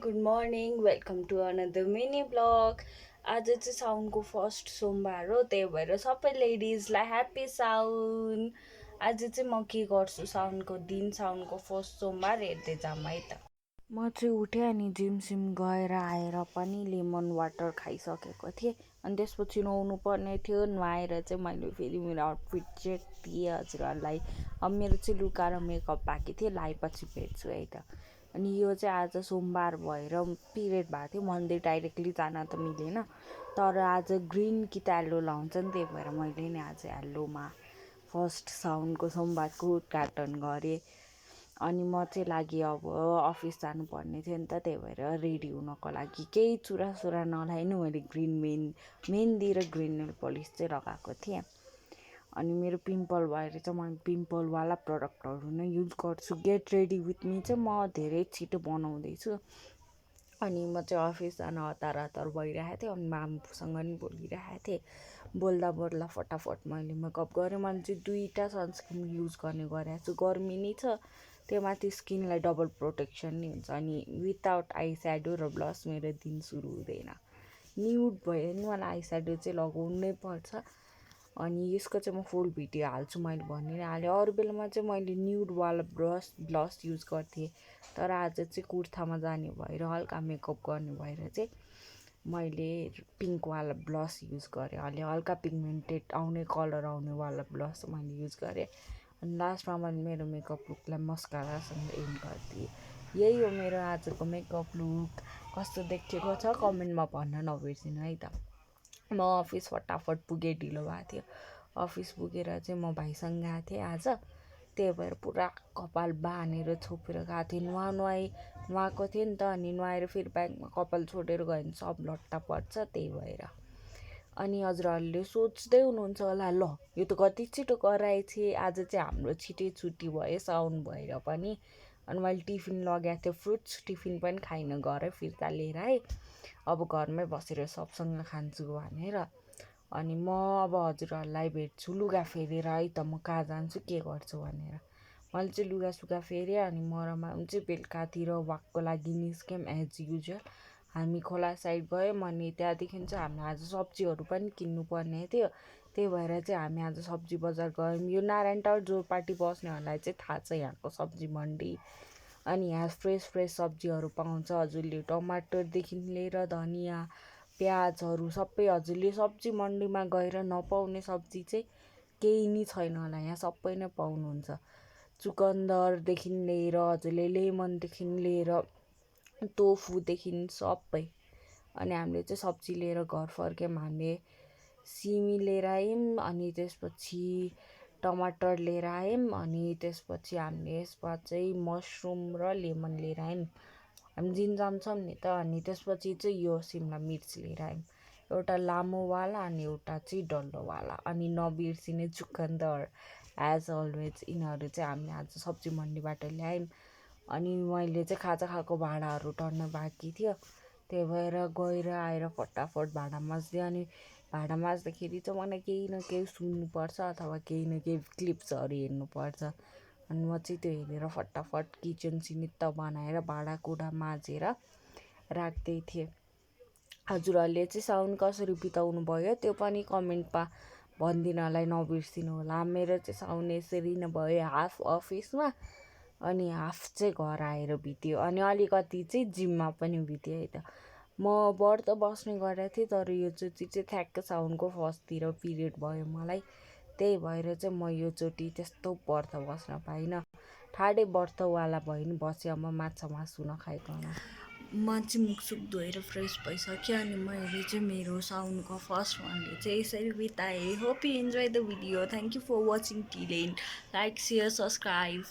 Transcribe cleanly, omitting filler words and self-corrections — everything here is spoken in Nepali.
Good morning welcome to another mini blog. आज चाहिँ साउनको फर्स्ट सोमबार हो, त्यही भएर सबै लेडिजलाई ह्याप्पी साउन। आज चाहिँ म के गर्छु साउनको दिन, साउनको फर्स्ट सोमबार हेर्दै जाऊँ है त। म चाहिँ उठेँ अनि जिमसिम गएर आएर पनि लेमन वाटर खाइसकेको थिएँ। अनि त्यसपछि नुहाउनु पर्ने थियो। नुहाएर चाहिँ मैले फेरि मेरो आउटफिट चेक दिएँ हजुरहरूलाई। अब मेरो चाहिँ लुगा र मेकअप बाँकी थियो, लाएपछि भेट्छु है त। अनि यो चाहिँ आज सोमबार भएर पिरियड भएको थियो, मन्डे डाइरेक्टली जान त मिलेन। तर आज ग्रिन कि त येल्लो लाउँछ नि, त्यही भएर मैले नि आज येल्लोमा फर्स्ट साउनको सोमबारको उद्घाटन गरेँ। अनि म चाहिँ लागि अब अफिस जानुपर्ने थियो नि त, त्यही भएर रेडी हुनको लागि केही चुरासुरा नलाइ नै मैले ग्रिन मेहन्दी र ग्रिन नेल पलिस चाहिँ लगाएको थिएँ। अनि मेरो पिम्पल भएर चाहिँ म पिम्पलवाला प्रडक्टहरू नै युज गर्छु। गेट रेडी विथ मी चाहिँ म धेरै छिटो बनाउँदैछु। अनि म चाहिँ अफिस जान हतार हतार भइरहेको थिएँ। अनि मामुसँग नि बोलिरहेको थिएँ। बोल्दा बोल्दा फटाफट मैले मेकअप गरेँ। मैले चाहिँ 2टा सनस्क्रिन युज गर्ने गरेको छु। गर्मी नै छ, त्यो माथि स्किनलाई डबल प्रोटेक्सन नि हुन्छ। अनि विदाउट आई स्याडो र ब्लस मेरो दिन सुरु हुँदैन। न्युड भयो भने मलाई आई स्याडो चाहिँ लगाउनै पर्छ। अनि यसको चाहिँ म फुल भिडियो हाल्छु, मैले भनि नै हालेँ। अरू बेलामा चाहिँ मैले न्युडवाला ब्लस युज गर्थेँ, तर आज चाहिँ कुर्तामा जाने भएर हल्का मेकअप गर्ने भएर चाहिँ मैले पिङ्कवाला ब्लस युज गरेँ। अहिले हल्का पिगमेन्टेड आउने कलर आउनेवाला ब्लस मैले युज गरेँ। अनि लास्टमा मैले मेरो मेकअप लुकलाई मस्कारासँग एन्ड गरिदिएँ। यही हो मेरो आजको मेकअप लुक। कस्तो देखेको छ कमेन्टमा भन्न नबिर्सिनु है त। म अफिस फटाफट पुगेँ, ढिलो भएको थियो। अफिस पुगेर चाहिँ म भाइसँग गएको थिएँ आज, त्यही भएर पुरा कपाल बाँधेर छोपेर गएको थिएँ। नुहाएको थिएँ नि त। अनि नुहाएर फेरि ब्यागमा कपाल छोडेर गयो भने सब लट्टा पर्छ, त्यही भएर। अनि हजुरहरूले सोच्दै हुनुहुन्छ होला, ल यो त कति छिटो कराएछ, आज चाहिँ हाम्रो छिटै छुट्टी भयो साउन भएर पनि। अनि मैले टिफिन लगाएको थिएँ, फ्रुट्स टिफिन पनि खाइन, घरै फिर्ता लिएर आएँ। अब घरमै बसेर सबसँग खान्छु भनेर। अनि म अब हजुरहरूलाई भेट्छु लुगा फेरेर है त, म कहाँ जान्छु के गर्छु भनेर। मैले चाहिँ लुगासुगा फेरेँ। अनि म र माम चाहिँ बेलुकातिर वाकको लागि निस्क्यौँ एज युजुअल। हामी खोला साइड गयौँ। अनि त्यहाँदेखि चाहिँ हामी आज सब्जीहरू पनि किन्नुपर्ने थियो, त्यही भएर चाहिँ हामी आज सब्जी बजार गयौँ। यो नारायण टावर जोरपाटी बस्नेहरूलाई चाहिँ थाहा छ यहाँको सब्जी मन्डी। अनि यहाँ फ्रेस सब्जीहरू पाउँछ। हजुरले टमाटरदेखि लिएर धनियाँ प्याजहरू सबै हजुरले सब्जी मन्डीमा गएर नपाउने सब्जी चाहिँ केही नै छैन होला, यहाँ सबै नै पाउनुहुन्छ। चुकन्दरदेखि लिएर हजुरले लेमनदेखि लिएर टोफुदेखि सबै। अनि हामीले चाहिँ सब्जी लिएर घर फर्क्यौँ। हामीले सिमी लिएर आयौँ, अनि त्यसपछि टमाटर लिएर आयौँ। अनि त्यसपछि हामीले यसमा चाहिँ मसरुम र लेमन लिएर आयौँ। हामी जिन्जाम छौँ नि त। अनि त्यसपछि चाहिँ यो सिमला मिर्च लिएर आयौँ, एउटा लामोवाला अनि एउटा चाहिँ डल्लोवाला। अनि नबिर्सिने चुकन्दर एज अलवेज, यिनीहरू चाहिँ हामी आज सब्जी मन्डीबाट ल्यायौँ। अनि मैले चाहिँ खाजा खाएको भाँडाहरू टर्न बाँकी थियो, त्यही भएर गएर आएर फटाफट भाँडा माझ्दिएँ। अनि भाँडा माझ्दाखेरि चाहिँ मलाई केही न केही सुन्नुपर्छ अथवा केही न केही क्लिप्सहरू हेर्नुपर्छ। अनि म चाहिँ त्यो हेरेर फटाफट किचन सिनित्त बनाएर भाँडाकुँडा माझेर राख्दै थिएँ। हजुरहरूले चाहिँ साउन कसरी बिताउनु भयो त्यो पनि कमेन्टमा भनिदिनलाई नबिर्सिनु होला। मेरो चाहिँ साउन यसरी नै भयो, हाफ अफिसमा अनि हाफ चाहिँ घर आएर बित्यो। अनि अलिकति चाहिँ जिममा पनि बित्यो है त। म व्रत बस्ने गरेको थिएँ, तर यो चोटि चाहिँ ठ्याक्क साउनको फर्स्टतिर पिरियड भयो मलाई, त्यही भएर चाहिँ म यो चोटि त्यस्तो व्रत बस्न पाइनँ। ठाडै व्रतवाला भयो नि बस्यो, अब माछा मासु नखाइकन। म चाहिँ मुखसुख धोएर फ्रेस भइसक्यो। अनि मैले चाहिँ मेरो साउनको फर्स्ट वानले चाहिँ यसरी बिताएँ। Hope you enjoy the video. Thank you for watching till end. Like, share, subscribe.